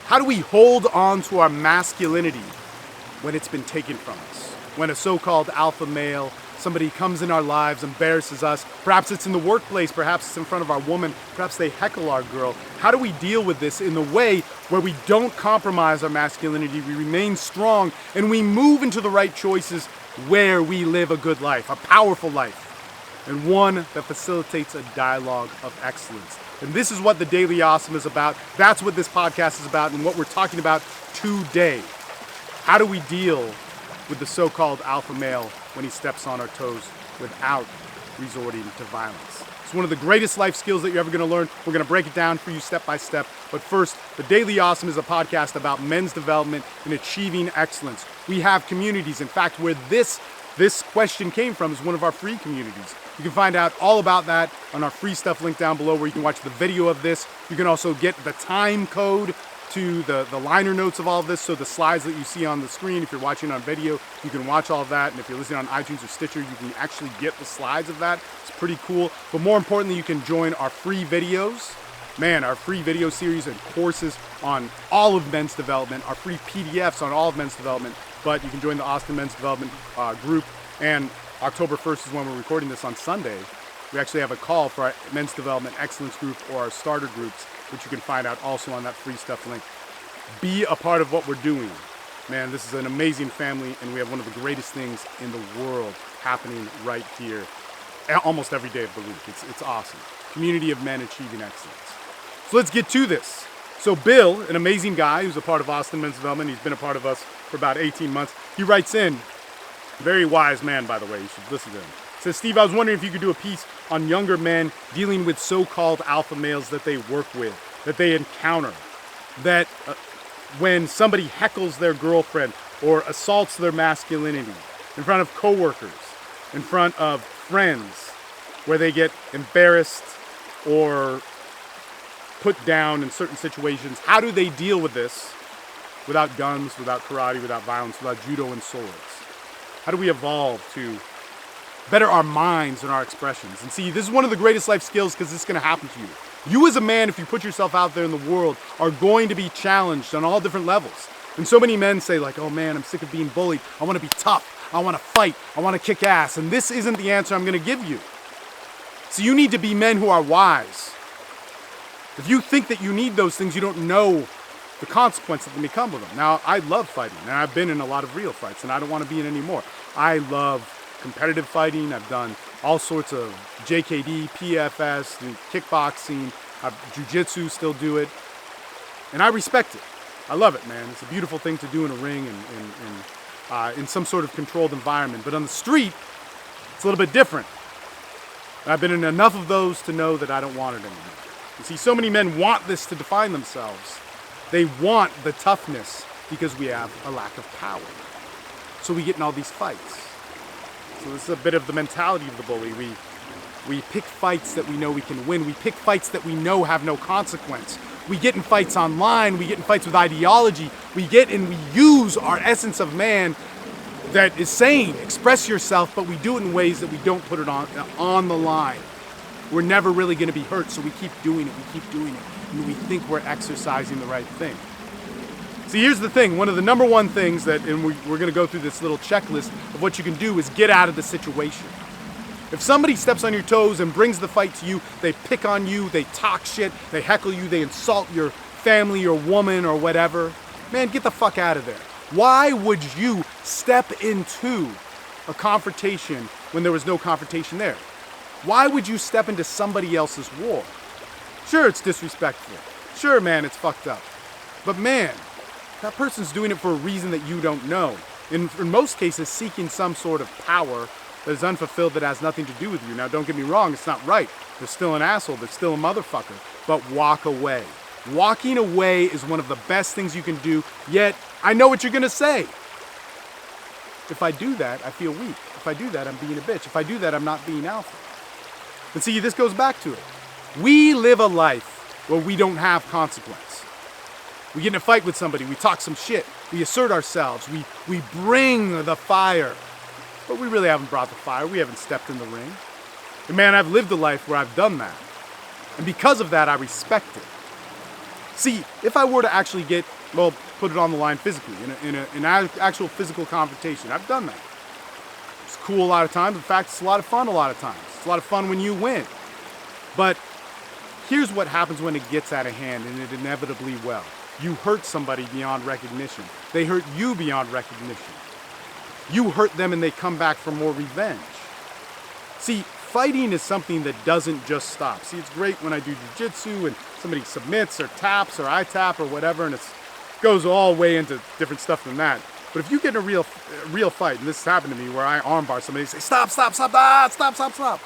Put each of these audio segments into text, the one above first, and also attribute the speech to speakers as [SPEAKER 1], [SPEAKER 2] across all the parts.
[SPEAKER 1] How do we hold on to our masculinity when it's been taken from us? When a so-called alpha male, somebody comes in our lives, embarrasses us, perhaps it's in the workplace, perhaps it's in front of our woman, perhaps they heckle our girl. How do we deal with this in the way where we don't compromise our masculinity, we remain strong, and we move into the right choices where we live a good life, a powerful life, and one that facilitates a dialogue of excellence? And this is what the Daily Awesome is about. That's what this podcast is about and what we're talking about today. How do we deal with the so-called alpha male when he steps on our toes without resorting to violence? It's one of the greatest life skills that you're ever going to learn. We're going to break it down for you step by step. But first, the Daily Awesome is a podcast about men's development and achieving excellence. We have communities. In fact, where this question came from is one of our free communities. You can find out all about that on our free stuff link down below, where you can watch the video of this. You can also get the time code to the liner notes of all of this, so the slides that you see on the screen, if you're watching on video, you can watch all of that. And if you're listening on iTunes or Stitcher, you can actually get the slides of that. It's pretty cool. But more importantly, you can join our free videos. Man, our free video series and courses on all of men's development, our free PDFs on all of men's development. But you can join the Austin Men's Development group. And October 1st is when we're recording this on Sunday. We actually have a call for our Men's Development Excellence group or our starter groups, which you can find out also on that free stuff link. Be a part of what we're doing. Man, this is an amazing family, and we have one of the greatest things in the world happening right here almost every day of the week. It's awesome. Community of men achieving excellence. So let's get to this. So Bill, an amazing guy who's a part of Austin Men's Development, he's been a part of us for about 18 months. He writes in, very wise man, by the way, you should listen to him. Says, Steve, I was wondering if you could do a piece on younger men dealing with so-called alpha males that they work with, that they encounter, that when somebody heckles their girlfriend or assaults their masculinity in front of coworkers, in front of friends, where they get embarrassed or put down in certain situations. How do they deal with this without guns, without karate, without violence, without judo and swords? How do we evolve to better our minds and our expressions? And see, this is one of the greatest life skills because this is going to happen to you. You as a man, if you put yourself out there in the world, are going to be challenged on all different levels. And so many men say like, oh man, I'm sick of being bullied. I want to be tough. I want to fight. I want to kick ass. And this isn't the answer I'm going to give you. So you need to be men who are wise. If you think that you need those things, you don't know the consequences that may come with them. Now, I love fighting, and I've been in a lot of real fights, and I don't want to be in any more. I love competitive fighting. I've done all sorts of JKD, PFS, kickboxing, jiu-jitsu, still do it. And I respect it. I love it, man. It's a beautiful thing to do in a ring and in some sort of controlled environment. But on the street, it's a little bit different. And I've been in enough of those to know that I don't want it anymore. You see, so many men want this to define themselves. They want the toughness because we have a lack of power. So we get in all these fights. So this is a bit of the mentality of the bully. We pick fights that we know we can win. We pick fights that we know have no consequence. We get in fights online. We get in fights with ideology. We get and we use our essence of man that is saying, express yourself, but we do it in ways that we don't put it on the line. We're never really going to be hurt, so we keep doing it, and we think we're exercising the right thing. See, here's the thing. One of the number one things that, and we're going to go through this little checklist of what you can do, is get out of the situation. If somebody steps on your toes and brings the fight to you, they pick on you, they talk shit, they heckle you, they insult your family or woman or whatever, man, get the fuck out of there. Why would you step into a confrontation when there was no confrontation there? Why would you step into somebody else's war? Sure, it's disrespectful. Sure, man, it's fucked up. But man, that person's doing it for a reason that you don't know. In most cases, seeking some sort of power that is unfulfilled, that has nothing to do with you. Now, don't get me wrong, it's not right. They're still an asshole, they're still a motherfucker. But walk away. Walking away is one of the best things you can do, yet I know what you're gonna say. If I do that, I feel weak. If I do that, I'm being a bitch. If I do that, I'm not being alpha. And see, this goes back to it. We live a life where we don't have consequence. We get in a fight with somebody, we talk some shit, we assert ourselves, we bring the fire. But we really haven't brought the fire, we haven't stepped in the ring. And man, I've lived a life where I've done that. And because of that, I respect it. See, if I were to actually put it on the line physically, in an actual physical confrontation, I've done that. It's cool a lot of times. In fact, it's a lot of fun a lot of times. It's a lot of fun when you win. But here's what happens when it gets out of hand, and it inevitably will. You hurt somebody beyond recognition. They hurt you beyond recognition. You hurt them and they come back for more revenge. See, fighting is something that doesn't just stop. See, it's great when I do jiu-jitsu and somebody submits or taps or I tap or whatever, and it goes all the way into different stuff than that. But if you get in a real fight, and this has happened to me where I armbar somebody, they say, stop,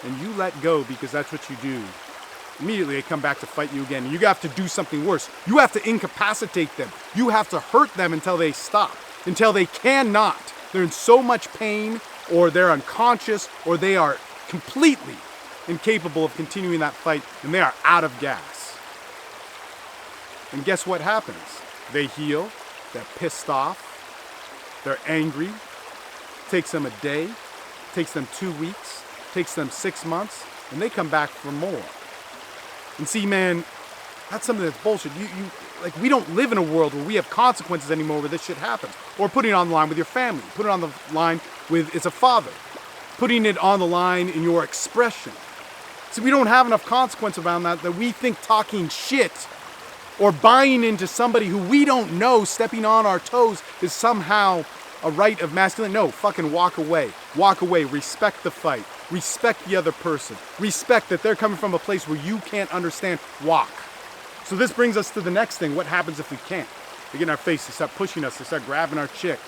[SPEAKER 1] and you let go because that's what you do. Immediately they come back to fight you again. And you have to do something worse. You have to incapacitate them. You have to hurt them until they stop, until they cannot. They're in so much pain, or they're unconscious, or they are completely incapable of continuing that fight, and they are out of gas. And guess what happens? They heal, they're pissed off, they're angry. It takes them a day, it takes them 2 weeks, it takes them 6 months, and they come back for more. And see, man, that's something that's bullshit. We don't live in a world where we have consequences anymore where this shit happens. Or putting it on the line with your family. Put it on the line with, it's a father. Putting it on the line in your expression. See, we don't have enough consequence around that we think talking shit or buying into somebody who we don't know, stepping on our toes, is somehow a right of masculinity. No, fucking walk away. Walk away. Respect the fight. Respect the other person. Respect that they're coming from a place where you can't understand. Walk. So this brings us to the next thing. What happens if we can't? They get in our face, they start pushing us, they start grabbing our chick.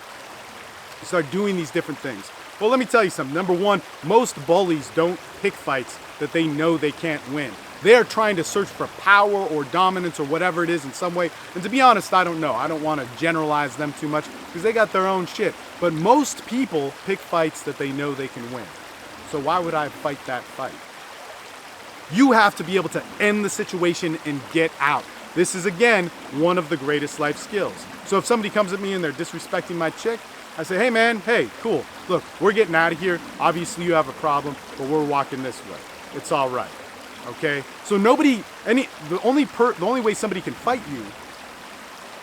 [SPEAKER 1] They start doing these different things. Well, let me tell you something. Number one, most bullies don't pick fights that they know they can't win. They are trying to search for power or dominance or whatever it is in some way. And to be honest, I don't know. I don't want to generalize them too much because they got their own shit. But most people pick fights that they know they can win. So why would I fight that fight? You have to be able to end the situation and get out. This is, again, one of the greatest life skills. So if somebody comes at me and they're disrespecting my chick, I say, hey man, hey, cool. Look, we're getting out of here. Obviously you have a problem, but we're walking this way. It's all right. Okay? So the only way somebody can fight you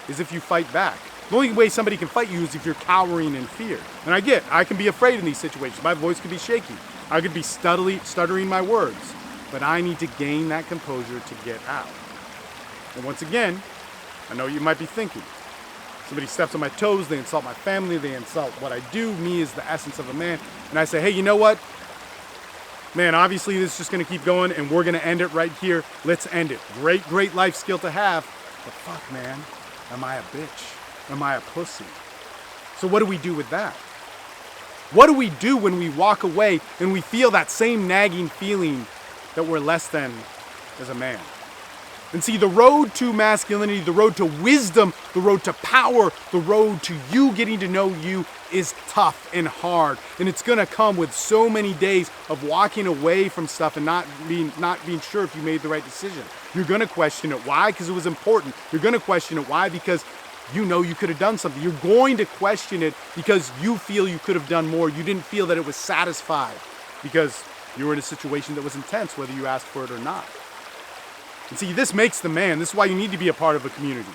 [SPEAKER 1] is if you fight back. The only way somebody can fight you is if you're cowering in fear. And I can be afraid in these situations. My voice could be shaky. I could be stuttering my words. But I need to gain that composure to get out. And once again, I know you might be thinking, somebody steps on my toes, they insult my family, they insult what I do, me as the essence of a man. And I say, hey, you know what? Man, obviously this is just going to keep going and we're going to end it right here. Let's end it. Great life skill to have. But fuck, man, am I a bitch? Am I a pussy? So what do we do with that? What do we do when we walk away and we feel that same nagging feeling that we're less than as a man? And see, the road to masculinity, the road to wisdom, the road to power, the road to you getting to know you is tough and hard. And it's gonna come with so many days of walking away from stuff and not being sure if you made the right decision. You're gonna question it. Why? Because it was important. You're gonna question it. Why? Because you know you could have done something. You're going to question it because you feel you could have done more. You didn't feel that it was satisfied because you were in a situation that was intense, whether you asked for it or not. And see, this makes the man. This is why you need to be a part of a community.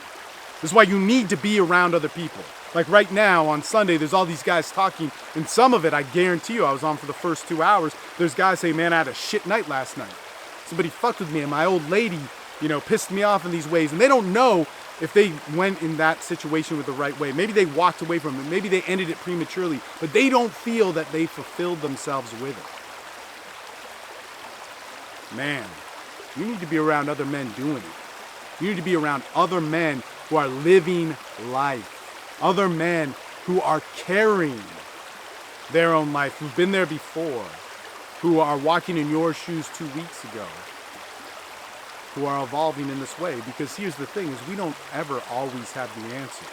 [SPEAKER 1] This is why you need to be around other people. Like right now on Sunday, there's all these guys talking, and some of it, I guarantee you, I was on for the first 2 hours. There's guys saying, man, I had a shit night last night. Somebody fucked with me, and my old lady, pissed me off in these ways. And they don't know if they went in that situation with the right way. Maybe they walked away from it. Maybe they ended it prematurely, but they don't feel that they fulfilled themselves with it. Man, you need to be around other men doing it. You need to be around other men who are living life. Other men who are carrying their own life, who've been there before, who are walking in your shoes 2 weeks ago, who are evolving in this way. Because here's the thing, is we don't ever always have the answer.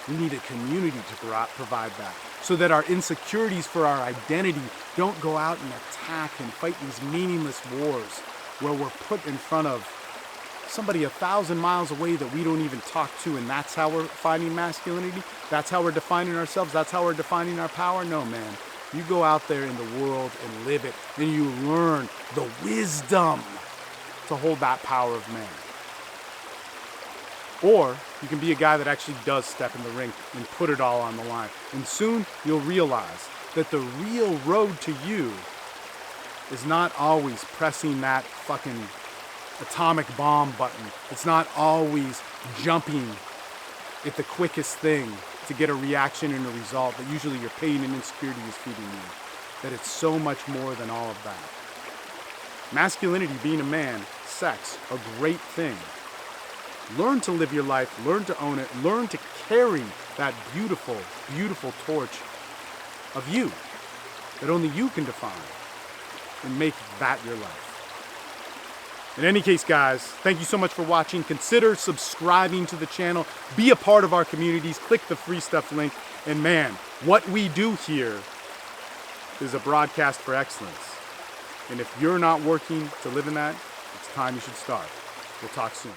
[SPEAKER 1] We need a community to provide that, so that our insecurities for our identity don't go out and attack and fight these meaningless wars where we're put in front of somebody 1,000 miles away that we don't even talk to, and that's how we're finding masculinity? That's how we're defining ourselves? That's how we're defining our power? No, man. You go out there in the world and live it, and you learn the wisdom to hold that power of man. Or you can be a guy that actually does step in the ring and put it all on the line. And soon you'll realize that the real road to you is not always pressing that fucking atomic bomb button. It's not always jumping at the quickest thing to get a reaction and a result that usually your pain and insecurity is feeding you. That it's so much more than all of that. Masculinity, being a man, sex, a great thing. Learn to live your life, learn to own it, learn to carry that beautiful, beautiful torch of you that only you can define and make that your life. In any case, guys, thank you so much for watching. Consider subscribing to the channel. Be a part of our communities. Click the free stuff link. And man, what we do here is a broadcast for excellence. And if you're not working to live in that, it's time you should start. We'll talk soon.